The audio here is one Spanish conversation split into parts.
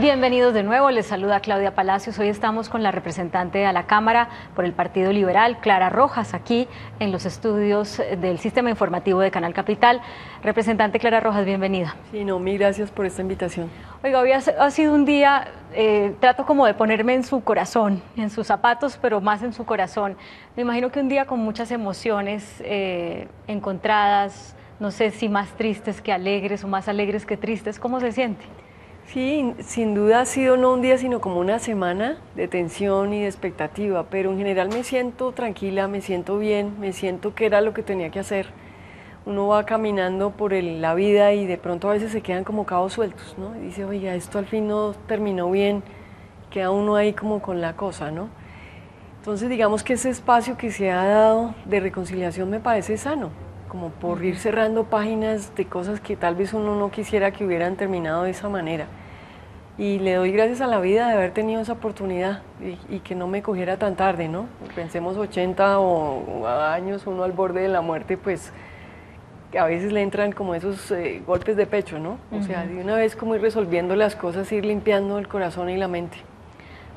Bienvenidos de nuevo, les saluda Claudia Palacios. Hoy estamos con la representante a la Cámara por el Partido Liberal, Clara Rojas, aquí en los estudios del Sistema Informativo de Canal Capital. Representante Clara Rojas, bienvenida. Sí, no, mil gracias por esta invitación. Oiga, hoy ha sido un día, trato como de ponerme en su corazón, en sus zapatos, pero más en su corazón. Me imagino que un día con muchas emociones encontradas, no sé si más tristes que alegres o más alegres que tristes, ¿cómo se siente? Sí, sin duda ha sido no un día, sino como una semana de tensión y de expectativa, pero en general me siento tranquila, me siento bien, me siento que era lo que tenía que hacer. Uno va caminando por la vida y de pronto a veces se quedan como cabos sueltos, ¿no? Y dice, oiga, esto al fin no terminó bien, queda uno ahí como con la cosa, ¿no? Entonces digamos que ese espacio que se ha dado de reconciliación me parece sano, como por ir cerrando páginas de cosas que tal vez uno no quisiera que hubieran terminado de esa manera. Y le doy gracias a la vida de haber tenido esa oportunidad y que no me cogiera tan tarde, ¿no? Pensemos 80 o años, uno al borde de la muerte, pues a veces le entran como esos golpes de pecho, ¿no? O sea, de una vez como ir resolviendo las cosas, ir limpiando el corazón y la mente.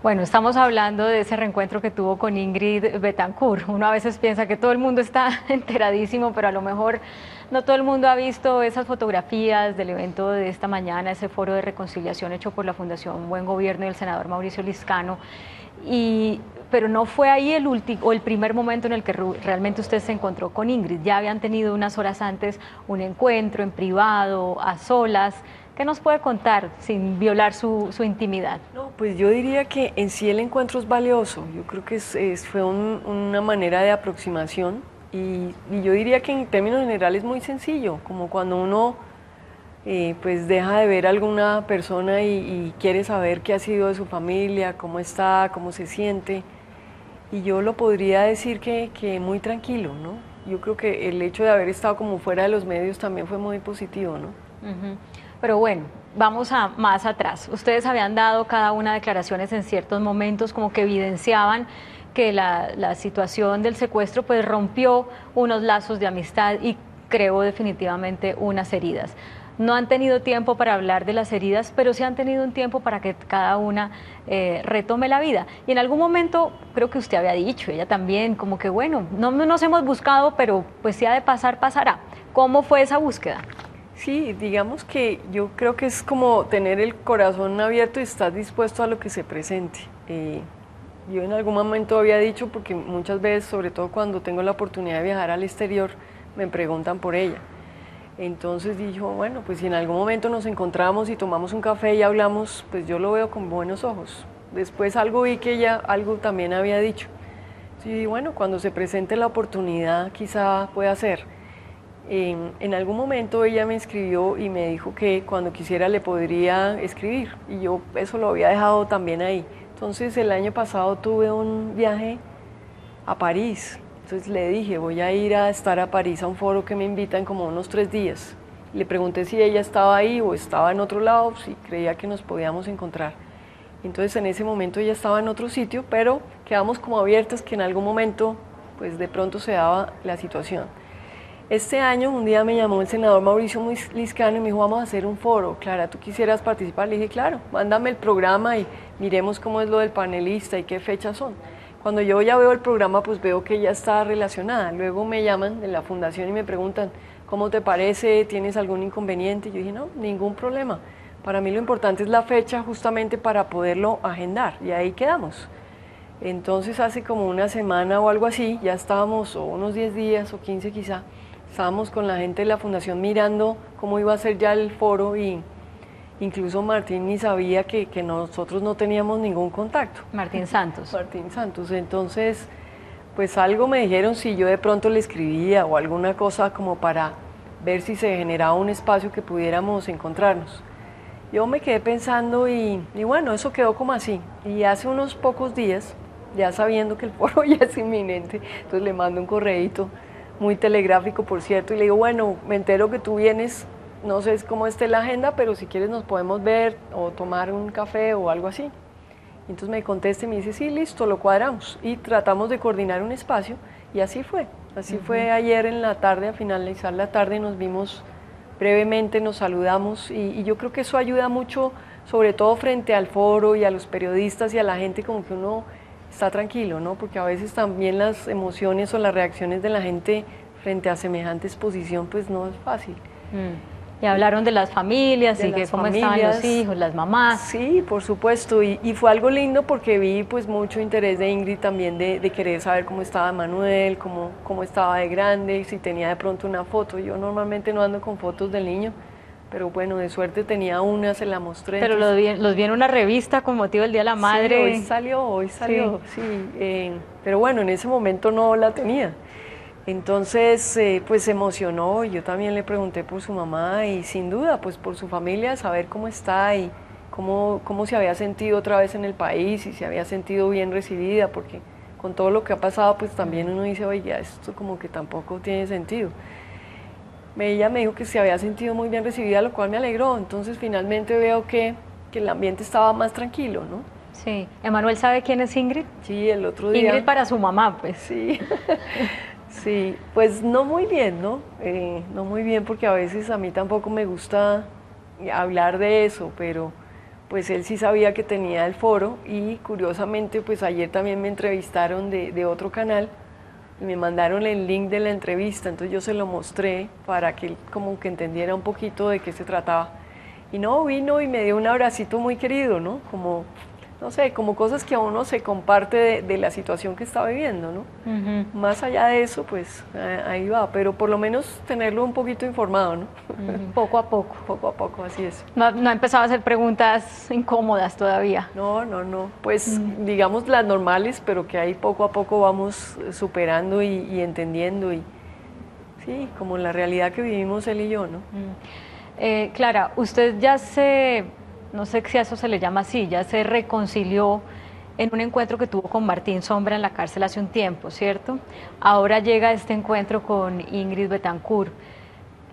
Bueno, estamos hablando de ese reencuentro que tuvo con Ingrid Betancourt. Uno a veces piensa que todo el mundo está enteradísimo, pero a lo mejor no todo el mundo ha visto esas fotografías del evento de esta mañana, ese foro de reconciliación hecho por la Fundación Buen Gobierno y el senador Mauricio Liscano. Pero no fue ahí el primer momento en el que realmente usted se encontró con Ingrid. Ya habían tenido unas horas antes un encuentro en privado, a solas. ¿Qué nos puede contar sin violar su intimidad? No, pues yo diría que en sí el encuentro es valioso. Yo creo que fue una manera de aproximación y yo diría que en términos generales es muy sencillo, como cuando uno pues deja de ver a alguna persona y quiere saber qué ha sido de su familia, cómo está, cómo se siente. Y yo lo podría decir que muy tranquilo, ¿no? Yo creo que el hecho de haber estado como fuera de los medios también fue muy positivo, ¿no? Pero bueno, vamos más atrás. Ustedes habían dado cada una declaraciones en ciertos momentos como que evidenciaban que la situación del secuestro pues rompió unos lazos de amistad y creó definitivamente unas heridas. No han tenido tiempo para hablar de las heridas, pero sí han tenido un tiempo para que cada una retome la vida. Y en algún momento, creo que usted había dicho, ella también, como que bueno, no nos hemos buscado, pero pues si ha de pasar, pasará. ¿Cómo fue esa búsqueda? Sí, digamos que yo creo que es como tener el corazón abierto y estar dispuesto a lo que se presente. Yo en algún momento había dicho, porque muchas veces, sobre todo cuando tengo la oportunidad de viajar al exterior, me preguntan por ella. Entonces dijo, bueno, pues si en algún momento nos encontramos y tomamos un café y hablamos, pues yo lo veo con buenos ojos. Después algo vi que ella algo también había dicho. Sí, bueno, cuando se presente la oportunidad quizá pueda ser. En algún momento ella me escribió y me dijo que cuando quisiera le podría escribir y yo eso lo había dejado también ahí. Entonces el año pasado tuve un viaje a París, entonces le dije voy a ir a estar a París a un foro que me invitan como unos 3 días. Le pregunté si ella estaba ahí o estaba en otro lado, si creía que nos podíamos encontrar. Entonces en ese momento ella estaba en otro sitio, pero quedamos como abiertas que en algún momento pues de pronto se daba la situación. Este año un día me llamó el senador Mauricio Liscano y me dijo, vamos a hacer un foro. Clara, ¿tú quisieras participar? Le dije, claro, mándame el programa y miremos cómo es lo del panelista y qué fechas son. Cuando yo ya veo el programa, pues veo que ya está relacionada. Luego me llaman de la fundación y me preguntan, ¿cómo te parece? ¿Tienes algún inconveniente? Yo dije, no, ningún problema. Para mí lo importante es la fecha justamente para poderlo agendar y ahí quedamos. Entonces hace como una semana o algo así, ya estábamos, o unos 10 días o 15 quizá, estábamos con la gente de la fundación mirando cómo iba a ser ya el foro y incluso Martín ni sabía que nosotros no teníamos ningún contacto. Martín Santos. Martín Santos, entonces pues algo me dijeron si yo de pronto le escribía o alguna cosa como para ver si se generaba un espacio que pudiéramos encontrarnos. Yo me quedé pensando y bueno, eso quedó como así. Y hace unos pocos días, ya sabiendo que el foro ya es inminente, entonces le mando un correíto muy telegráfico, por cierto, y le digo, bueno, me entero que tú vienes, no sé cómo esté la agenda, pero si quieres nos podemos ver o tomar un café o algo así. Y entonces me contesta y me dice, sí, listo, lo cuadramos. Y tratamos de coordinar un espacio y así fue. Así fue ayer en la tarde, a finalizar la tarde nos vimos brevemente, nos saludamos y yo creo que eso ayuda mucho, sobre todo frente al foro y a los periodistas y a la gente, como que uno está tranquilo, ¿no? Porque a veces también las emociones o las reacciones de la gente frente a semejante exposición pues no es fácil. Y hablaron de las familias y que cómo estaban los hijos, las mamás. Sí, por supuesto, y fue algo lindo porque vi pues mucho interés de Ingrid también de querer saber cómo estaba Manuel, cómo estaba de grande, si tenía de pronto una foto. Yo normalmente no ando con fotos del niño, pero bueno, de suerte tenía una, se la mostré. Pero los vi en una revista con motivo del Día de la Madre. Sí, hoy salió, sí. Pero bueno, en ese momento no la tenía. Entonces, pues se emocionó, yo también le pregunté por su mamá y sin duda, pues por su familia, saber cómo está y cómo se había sentido otra vez en el país y se había sentido bien recibida, porque con todo lo que ha pasado, pues también uno dice, oye, esto como que tampoco tiene sentido. Ella me dijo que se había sentido muy bien recibida, lo cual me alegró, entonces finalmente veo que el ambiente estaba más tranquilo, ¿no? Sí. ¿Emanuel sabe quién es Ingrid? Sí, el otro día. Ingrid para su mamá, pues. Sí. Sí, pues no muy bien, ¿no? No muy bien porque a veces a mí tampoco me gusta hablar de eso, pero pues él sí sabía que tenía el foro y curiosamente pues ayer también me entrevistaron de otro canal y me mandaron el link de la entrevista, entonces yo se lo mostré para que él como que entendiera un poquito de qué se trataba. Y no, vino y me dio un abracito muy querido, ¿no? Como, no sé, como cosas que a uno se comparte de la situación que está viviendo, ¿no? Más allá de eso, pues ahí va, pero por lo menos tenerlo un poquito informado, ¿no? Poco a poco. Poco a poco, así es. No ha empezado a hacer preguntas incómodas todavía. No, pues digamos las normales, pero que ahí poco a poco vamos superando y entendiendo, y sí, como la realidad que vivimos él y yo, ¿no? Clara, usted no sé si a eso se le llama así, ya se reconcilió en un encuentro que tuvo con Martín Sombra en la cárcel hace un tiempo, ¿cierto? Ahora llega este encuentro con Ingrid Betancourt.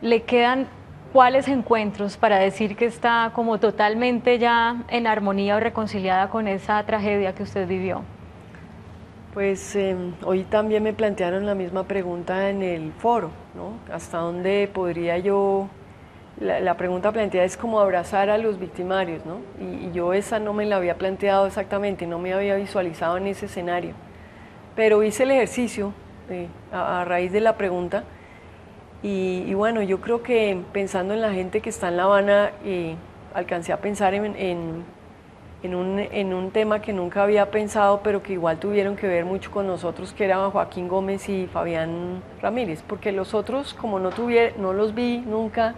¿Le quedan cuáles encuentros para decir que está como totalmente ya en armonía o reconciliada con esa tragedia que usted vivió? Pues hoy también me plantearon la misma pregunta en el foro, ¿no? ¿Hasta dónde podría yo...? La pregunta planteada es como abrazar a los victimarios, ¿no? Y yo esa no me la había planteado exactamente, no me había visualizado en ese escenario. Pero hice el ejercicio a raíz de la pregunta y bueno, yo creo que pensando en la gente que está en La Habana, alcancé a pensar en un tema que nunca había pensado, pero que igual tuvieron que ver mucho con nosotros, que eran Joaquín Gómez y Fabián Ramírez, porque los otros, como no los vi nunca,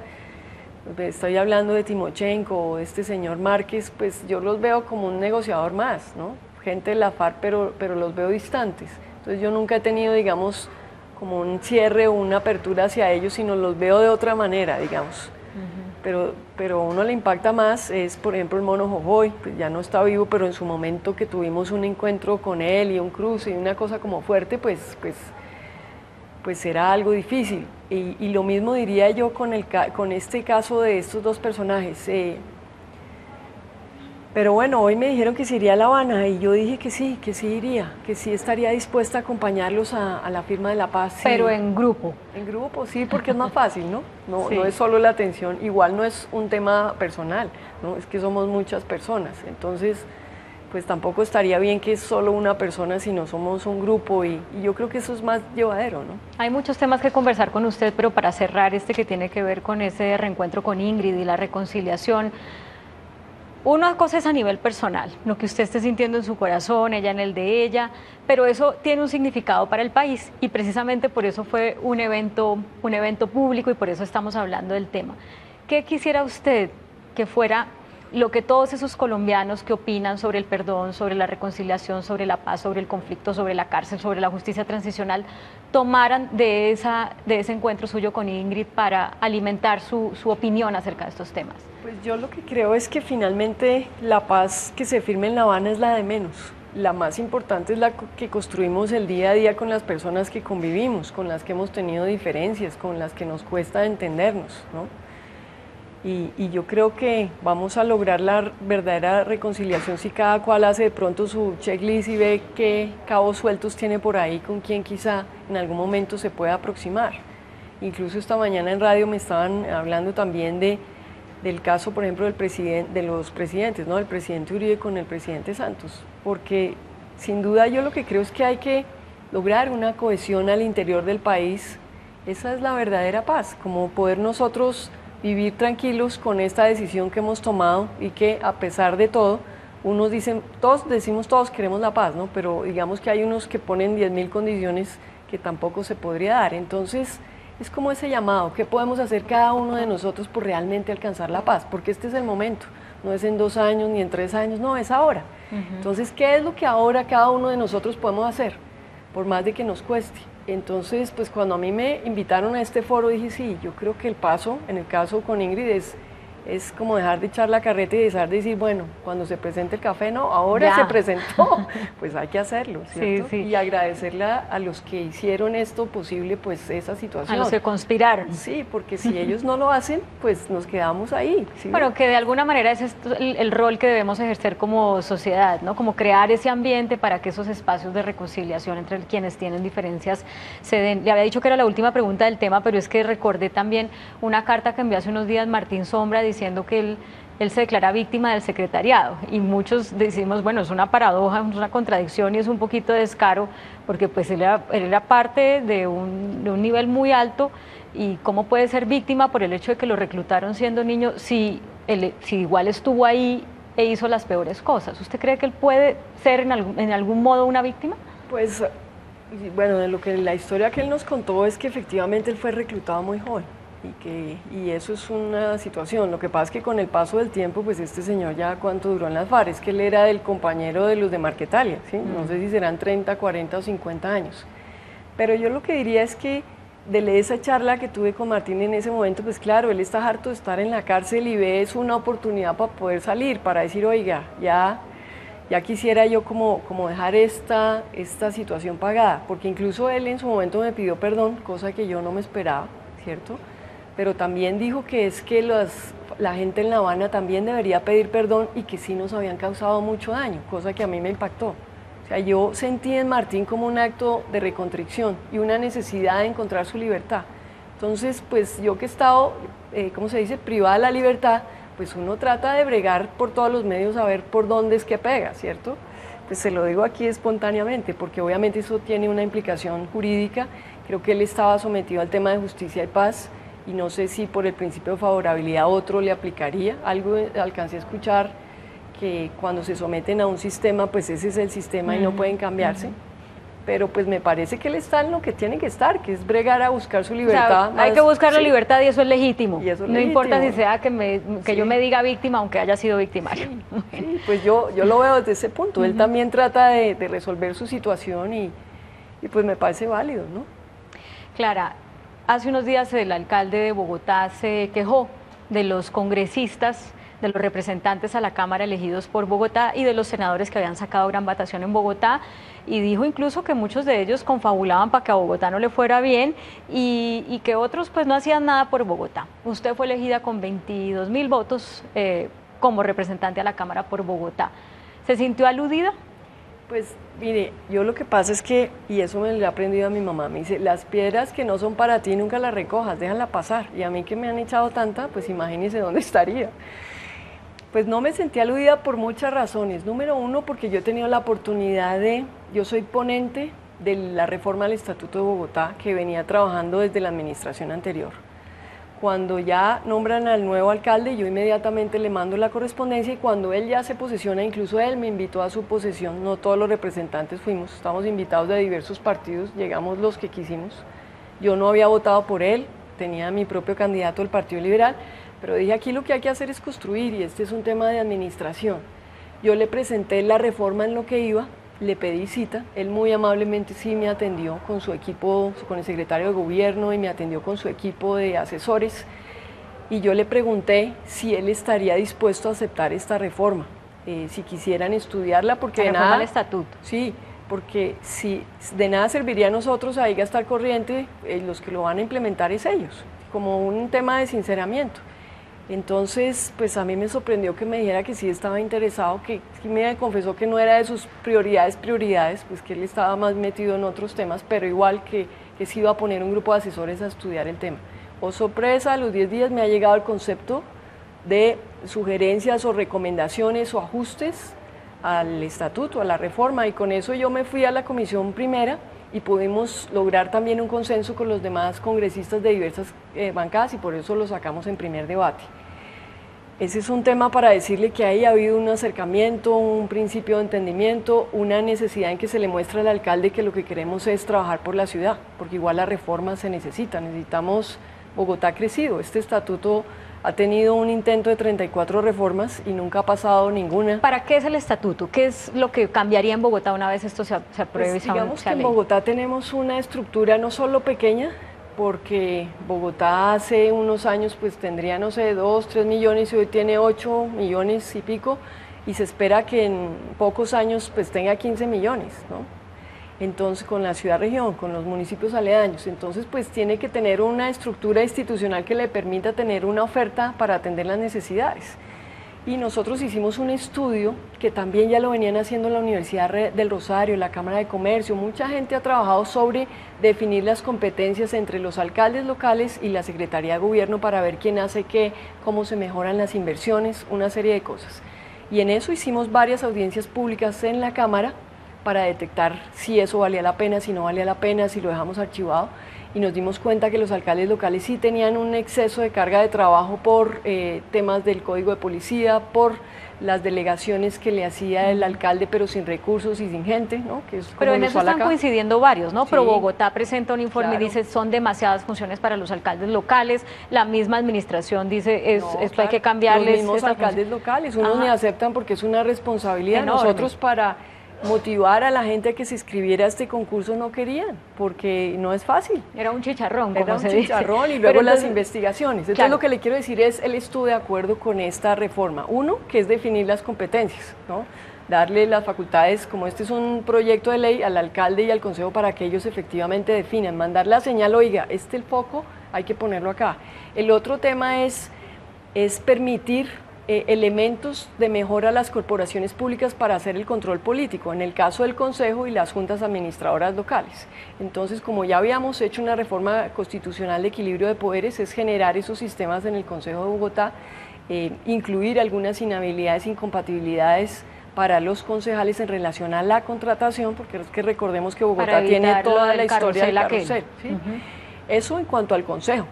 estoy hablando de Timochenko o de este señor Márquez, pues yo los veo como un negociador más, ¿no? Gente de la FARC, pero los veo distantes. Entonces yo nunca he tenido, digamos, como un cierre o una apertura hacia ellos, sino los veo de otra manera, digamos. Pero a uno le impacta más es, por ejemplo, el Mono Jojoy, pues ya no está vivo, pero en su momento que tuvimos un encuentro con él y un cruce y una cosa como fuerte, pues era algo difícil. Y lo mismo diría yo con este caso de estos dos personajes. Pero bueno, hoy me dijeron que se iría a La Habana y yo dije que sí iría, que sí estaría dispuesta a acompañarlos a la firma de la paz. Sí. Pero en grupo. En grupo, sí, porque es más fácil, ¿no? Sí. No es solo la atención, igual no es un tema personal, ¿no? Es que somos muchas personas, entonces pues tampoco estaría bien que es solo una persona, sino somos un grupo y yo creo que eso es más llevadero, ¿no? Hay muchos temas que conversar con usted, pero para cerrar este que tiene que ver con ese reencuentro con Ingrid y la reconciliación, una cosa es a nivel personal, lo que usted esté sintiendo en su corazón, ella en el de ella, pero eso tiene un significado para el país y precisamente por eso fue un evento público y por eso estamos hablando del tema. ¿Qué quisiera usted que fuera lo que todos esos colombianos que opinan sobre el perdón, sobre la reconciliación, sobre la paz, sobre el conflicto, sobre la cárcel, sobre la justicia transicional, tomaran de ese encuentro suyo con Ingrid para alimentar su opinión acerca de estos temas? Pues yo lo que creo es que finalmente la paz que se firme en La Habana es la de menos. La más importante es la que construimos el día a día con las personas que convivimos, con las que hemos tenido diferencias, con las que nos cuesta entendernos, ¿no? Y yo creo que vamos a lograr la verdadera reconciliación si cada cual hace de pronto su checklist y ve qué cabos sueltos tiene por ahí con quien quizá en algún momento se pueda aproximar. Incluso esta mañana en radio me estaban hablando también de del caso, por ejemplo, de los presidentes, ¿no? El presidente Uribe con el presidente Santos, porque sin duda yo lo que creo es que hay que lograr una cohesión al interior del país. Esa es la verdadera paz, como poder nosotros vivir tranquilos con esta decisión que hemos tomado y que a pesar de todo, unos dicen, todos queremos la paz, ¿no? Pero digamos que hay unos que ponen 10.000 condiciones que tampoco se podría dar. Entonces, es como ese llamado, ¿qué podemos hacer cada uno de nosotros por realmente alcanzar la paz? Porque este es el momento, no es en 2 años ni en 3 años, no, es ahora. Entonces, ¿qué es lo que ahora cada uno de nosotros podemos hacer? Por más de que nos cueste. Entonces, pues cuando a mí me invitaron a este foro, dije, sí, yo creo que el paso, en el caso con Ingrid, es como dejar de echar la carreta y dejar de decir, bueno, cuando se presente el café, no, ahora se presentó, pues hay que hacerlo, ¿cierto? Sí, sí. Y agradecerle a los que hicieron esto posible, pues esa situación. A los que conspiraron. Sí, porque si ellos no lo hacen, pues nos quedamos ahí. ¿Sí? Bueno, que de alguna manera ese es el rol que debemos ejercer como sociedad, ¿no? Como crear ese ambiente para que esos espacios de reconciliación entre quienes tienen diferencias se den. Le había dicho que era la última pregunta del tema, pero es que recordé también una carta que envió hace unos días Martín Sombra diciendo que él se declara víctima del secretariado y muchos decimos, bueno, es una paradoja, es una contradicción y es un poquito de descaro porque pues él era parte de un nivel muy alto y cómo puede ser víctima por el hecho de que lo reclutaron siendo niño si igual estuvo ahí e hizo las peores cosas. ¿Usted cree que él puede ser en algún modo una víctima? Pues bueno, de lo que la historia que él nos contó es que efectivamente él fue reclutado muy joven. Y eso es una situación. Lo que pasa es que con el paso del tiempo, pues este señor ya cuánto duró en las FARC, es que él era el compañero de los de Marquetalia, ¿sí? No sé si serán 30, 40 o 50 años. Pero yo lo que diría es que de esa charla que tuve con Martín en ese momento, pues claro, él está harto de estar en la cárcel y ve es una oportunidad para poder salir, para decir, oiga, ya quisiera yo como dejar esta situación pagada, porque incluso él en su momento me pidió perdón, cosa que yo no me esperaba, ¿cierto? Pero también dijo que es que la gente en La Habana también debería pedir perdón y que sí nos habían causado mucho daño, cosa que a mí me impactó. O sea, yo sentí en Martín como un acto de recontrición y una necesidad de encontrar su libertad. Entonces, pues yo que he estado, ¿cómo se dice?, privada de la libertad, pues uno trata de bregar por todos los medios a ver por dónde es que pega, ¿cierto? Pues se lo digo aquí espontáneamente, porque obviamente eso tiene una implicación jurídica. Creo que él estaba sometido al tema de justicia y paz, y no sé si por el principio de favorabilidad otro le aplicaría. Algo alcancé a escuchar que cuando se someten a un sistema, pues ese es el sistema y no pueden cambiarse. Pero pues me parece que él está en lo que tiene que estar, que es bregar a buscar su libertad. O sea, hay que buscar la libertad y eso es legítimo. Y eso es no legítimo. Importa si sea que yo me diga víctima, aunque haya sido victimario. Sí, pues yo lo veo desde ese punto. Él también trata de resolver su situación y pues me parece válido, ¿no? Clara, hace unos días el alcalde de Bogotá se quejó de los congresistas, de los representantes a la Cámara elegidos por Bogotá y de los senadores que habían sacado gran votación en Bogotá, y dijo incluso que muchos de ellos confabulaban para que a Bogotá no le fuera bien y que otros pues no hacían nada por Bogotá. Usted fue elegida con 22.000 votos como representante a la Cámara por Bogotá. ¿Se sintió aludida? Pues mire, yo lo que pasa es que, y eso me lo he aprendido a mi mamá, me dice, las piedras que no son para ti nunca las recojas, déjala pasar. Y a mí que me han echado tanta, pues imagínese dónde estaría. Pues no me sentí aludida por muchas razones. Número uno, porque yo he tenido la oportunidad yo soy ponente de la reforma del Estatuto de Bogotá, que venía trabajando desde la administración anterior. Cuando ya nombran al nuevo alcalde, yo inmediatamente le mando la correspondencia y cuando él ya se posesiona, incluso él me invitó a su posesión, no todos los representantes fuimos, estamos invitados de diversos partidos, llegamos los que quisimos. Yo no había votado por él, tenía mi propio candidato del Partido Liberal, pero dije aquí lo que hay que hacer es construir y este es un tema de administración. Yo le presenté la reforma en lo que iba, le pedí cita, él muy amablemente sí me atendió con su equipo, con el secretario de gobierno y me atendió con su equipo de asesores y yo le pregunté si él estaría dispuesto a aceptar esta reforma, si quisieran estudiarla porque la de reforma nada... al estatuto. Sí, porque si de nada serviría a nosotros ahí gastar corriente, los que lo van a implementar es ellos, como un tema de sinceramiento. Entonces, pues a mí me sorprendió que me dijera que sí estaba interesado, que sí me confesó que no era de sus prioridades, pues que él estaba más metido en otros temas, pero igual que sí iba a poner un grupo de asesores a estudiar el tema. Oh sorpresa, a los 10 días me ha llegado el concepto de sugerencias o recomendaciones o ajustes al estatuto, a la reforma, y con eso yo me fui a la comisión primera y pudimos lograr también un consenso con los demás congresistas de diversas bancadas y por eso lo sacamos en primer debate. Ese es un tema para decirle que ahí ha habido un acercamiento, un principio de entendimiento, una necesidad en que se le muestra al alcalde que lo que queremos es trabajar por la ciudad, porque igual la reforma se necesita, necesitamos Bogotá crecido. Este estatuto ha tenido un intento de 34 reformas y nunca ha pasado ninguna. ¿Para qué es el estatuto? ¿Qué es lo que cambiaría en Bogotá una vez esto se apruebe? Pues digamos que en Bogotá tenemos una estructura no solo pequeña, porque Bogotá hace unos años pues tendría, no sé, 2, 3 millones y hoy tiene 8 millones y pico y se espera que en pocos años pues tenga 15 millones, ¿no? Entonces con la ciudad-región, con los municipios aledaños, entonces pues tiene que tener una estructura institucional que le permita tener una oferta para atender las necesidades. Y nosotros hicimos un estudio que también ya lo venían haciendo la Universidad del Rosario, la Cámara de Comercio, mucha gente ha trabajado sobre definir las competencias entre los alcaldes locales y la Secretaría de Gobierno para ver quién hace qué, cómo se mejoran las inversiones, una serie de cosas. Y en eso hicimos varias audiencias públicas en la Cámara para detectar si eso valía la pena, si no valía la pena, si lo dejamos archivado. Y nos dimos cuenta que los alcaldes locales sí tenían un exceso de carga de trabajo por temas del código de policía, por las delegaciones que le hacía el alcalde pero sin recursos y sin gente, ¿no? Que es pero en eso están coincidiendo varios, ¿no? Sí, Pero Bogotá presenta un informe claro. Y dice son demasiadas funciones para los alcaldes locales, la misma administración dice No, esto claro, hay que cambiarles. Los mismos alcaldes locales, unos ni aceptan porque es una responsabilidad. Enorme. Nosotros para motivar a la gente a que se inscribiera a este concurso no querían, porque no es fácil. Era un chicharrón, como Era un se dice. chicharrón y luego Pero las entonces, investigaciones. Entonces claro. lo que le quiero decir es, él estuvo de acuerdo con esta reforma. Uno, que es definir las competencias, ¿no? Darle las facultades, como este es un proyecto de ley, al alcalde y al consejo para que ellos efectivamente definan, mandar la señal, oiga, el foco hay que ponerlo acá. El otro tema es permitir elementos de mejora a las corporaciones públicas para hacer el control político, en el caso del Consejo y las juntas administradoras locales. Entonces, como ya habíamos hecho una reforma constitucional de equilibrio de poderes, es generar esos sistemas en el Consejo de Bogotá, incluir algunas inhabilidades, incompatibilidades para los concejales en relación a la contratación, porque es que recordemos que Bogotá tiene toda la historia del carrusel. ¿Sí? Eso en cuanto al Consejo.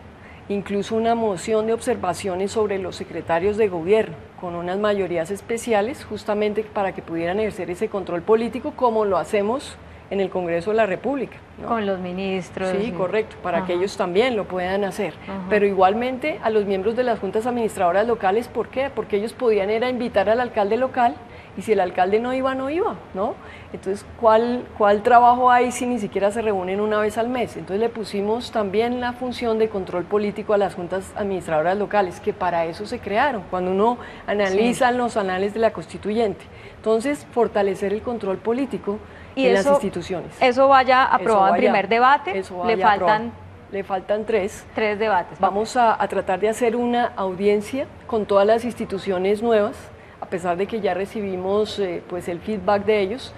Incluso una moción de observaciones sobre los secretarios de gobierno, con unas mayorías especiales, justamente para que pudieran ejercer ese control político, como lo hacemos en el Congreso de la República, ¿no? Con los ministros. Sí, correcto, para que ellos también lo puedan hacer. Pero igualmente a los miembros de las juntas administradoras locales, ¿por qué? Porque ellos podían era invitar al alcalde local, y si el alcalde no iba, no iba, ¿no? Entonces, ¿cuál trabajo hay si ni siquiera se reúnen una vez al mes? Entonces le pusimos también la función de control político a las juntas administradoras locales, que para eso se crearon, cuando uno analiza los anales de la constituyente. Entonces, fortalecer el control político en las instituciones. Eso vaya aprobado en primer debate, le faltan tres debates. Vamos a tratar de hacer una audiencia con todas las instituciones nuevas, a pesar de que ya recibimos pues el feedback de ellos,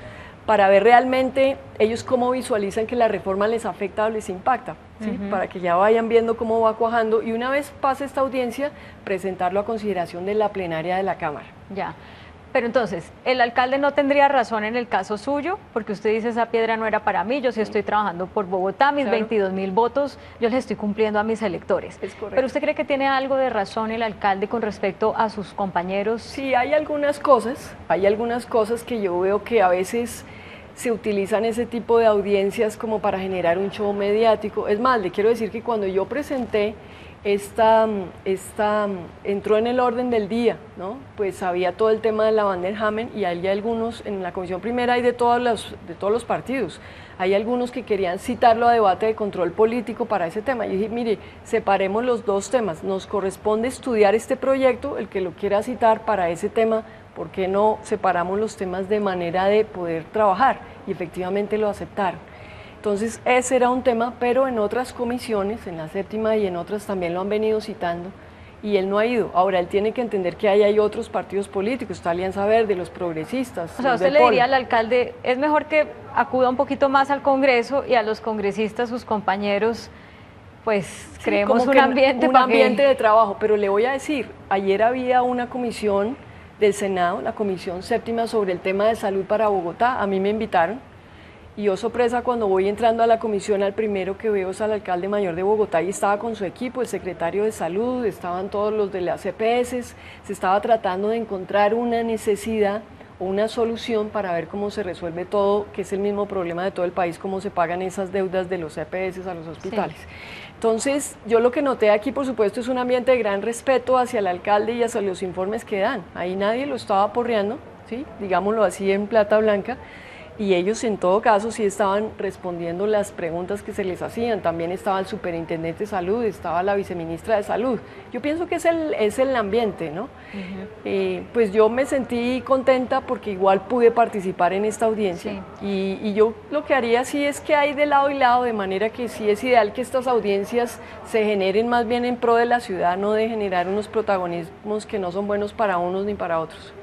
para ver realmente ellos cómo visualizan que la reforma les afecta o les impacta, ¿sí? Para que ya vayan viendo cómo va cuajando y una vez pase esta audiencia, presentarlo a consideración de la plenaria de la Cámara. Ya. Pero entonces, el alcalde no tendría razón en el caso suyo, porque usted dice esa piedra no era para mí, yo sí estoy trabajando por Bogotá, mis 22.000 votos, yo les estoy cumpliendo a mis electores. Es correcto. ¿Pero usted cree que tiene algo de razón el alcalde con respecto a sus compañeros? Sí, hay algunas cosas que yo veo que a veces se utilizan ese tipo de audiencias como para generar un show mediático. Es más, le quiero decir que cuando yo presenté entró en el orden del día, ¿no? Pues había todo el tema de la Van der Hamen y hay algunos, en la comisión primera hay de todos los partidos, hay algunos que querían citarlo a debate de control político para ese tema. Yo dije, mire, separemos los dos temas, nos corresponde estudiar este proyecto, el que lo quiera citar para ese tema, ¿por qué no separamos los temas de manera de poder trabajar? Y efectivamente lo aceptaron. Entonces ese era un tema, pero en otras comisiones, en la séptima y en otras también lo han venido citando y él no ha ido. Ahora él tiene que entender que hay otros partidos políticos, está Alianza Verde, los progresistas. O sea, usted le diría al alcalde, es mejor que acuda un poquito más al Congreso y a los congresistas, sus compañeros, pues Sí, creemos como un que ambiente un para ambiente que... de trabajo, pero le voy a decir, ayer había una comisión del Senado, la comisión séptima sobre el tema de salud para Bogotá, a mí me invitaron y yo sorpresa cuando voy entrando a la comisión, al primero que veo es al alcalde mayor de Bogotá y estaba con su equipo, el secretario de salud, estaban todos los de las EPS, se estaba tratando de encontrar una necesidad o una solución para ver cómo se resuelve todo, que es el mismo problema de todo el país, cómo se pagan esas deudas de los EPS a los hospitales. Sí. Entonces, yo lo que noté aquí, por supuesto, es un ambiente de gran respeto hacia el alcalde y hacia los informes que dan. Ahí nadie lo estaba aporreando, ¿sí? Digámoslo así en plata blanca. Y ellos en todo caso sí estaban respondiendo las preguntas que se les hacían. También estaba el superintendente de salud, estaba la viceministra de salud. Yo pienso que es el ambiente, ¿no? Pues yo me sentí contenta porque igual pude participar en esta audiencia. Sí. Y yo lo que haría sí es que hay de lado y lado, de manera que sí es ideal que estas audiencias se generen más bien en pro de la ciudad, no de generar unos protagonismos que no son buenos para unos ni para otros.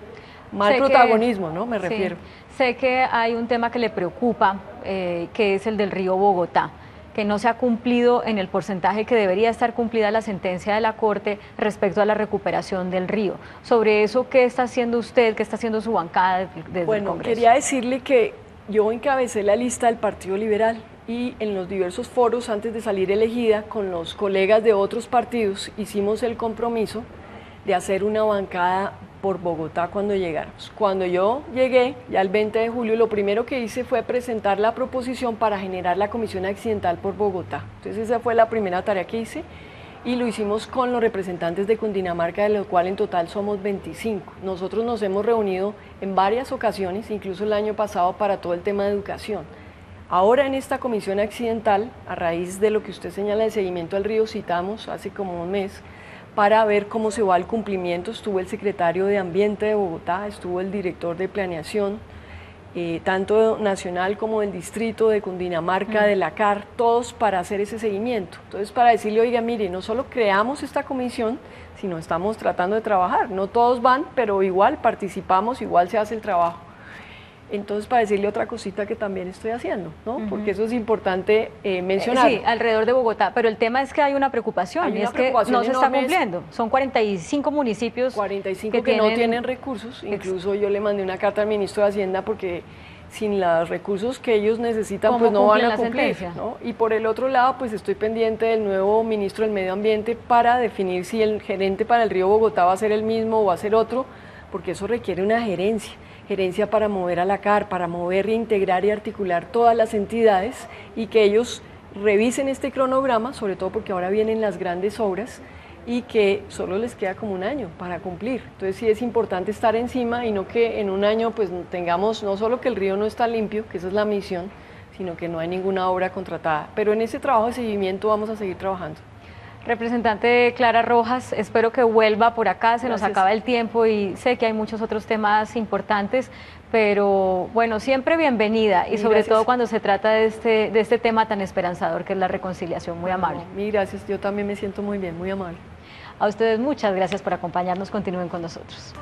Mal protagonismo, ¿no? Me refiero. Sé que hay un tema que le preocupa, que es el del río Bogotá, que no se ha cumplido en el porcentaje que debería estar cumplida la sentencia de la Corte respecto a la recuperación del río. Sobre eso, ¿qué está haciendo usted, qué está haciendo su bancada desde el Congreso? Quería decirle que yo encabecé la lista del Partido Liberal y en los diversos foros antes de salir elegida con los colegas de otros partidos hicimos el compromiso de hacer una bancada por Bogotá cuando llegáramos. Cuando yo llegué, ya el 20 de julio, lo primero que hice fue presentar la proposición para generar la Comisión Accidental por Bogotá. Entonces esa fue la primera tarea que hice y lo hicimos con los representantes de Cundinamarca, de lo cual en total somos 25. Nosotros nos hemos reunido en varias ocasiones, incluso el año pasado, para todo el tema de educación. Ahora en esta Comisión Accidental, a raíz de lo que usted señala de seguimiento al río, citamos hace como un mes, para ver cómo se va el cumplimiento. Estuvo el secretario de Ambiente de Bogotá, estuvo el director de Planeación, tanto nacional como del distrito, de Cundinamarca, de la CAR, todos para hacer ese seguimiento. Entonces, para decirle, oiga, mire, no solo creamos esta comisión, sino estamos tratando de trabajar. No todos van, pero igual participamos, igual se hace el trabajo. Entonces, para decirle otra cosita que también estoy haciendo, ¿no? Porque eso es importante mencionar. Sí, alrededor de Bogotá, pero el tema es que hay una preocupación, y es que no se está cumpliendo. Son 45 municipios 45 que no tienen recursos, incluso yo le mandé una carta al ministro de Hacienda porque sin los recursos que ellos necesitan pues no van a cumplir, ¿no? Y por el otro lado pues estoy pendiente del nuevo ministro del Medio Ambiente para definir si el gerente para el río Bogotá va a ser el mismo o va a ser otro, porque eso requiere una gerencia para mover a la CAR, para mover, integrar y articular todas las entidades y que ellos revisen este cronograma, sobre todo porque ahora vienen las grandes obras y que solo les queda como un año para cumplir. Entonces sí es importante estar encima y no que en un año pues tengamos no solo que el río no está limpio, que esa es la misión, sino que no hay ninguna obra contratada. Pero en ese trabajo de seguimiento vamos a seguir trabajando. Representante Clara Rojas, espero que vuelva por acá, se nos acaba el tiempo y sé que hay muchos otros temas importantes, pero bueno, siempre bienvenida y sobre todo cuando se trata de este tema tan esperanzador que es la reconciliación. Muy amable. Mil gracias, yo también me siento muy bien, muy amable. A ustedes muchas gracias por acompañarnos, continúen con nosotros.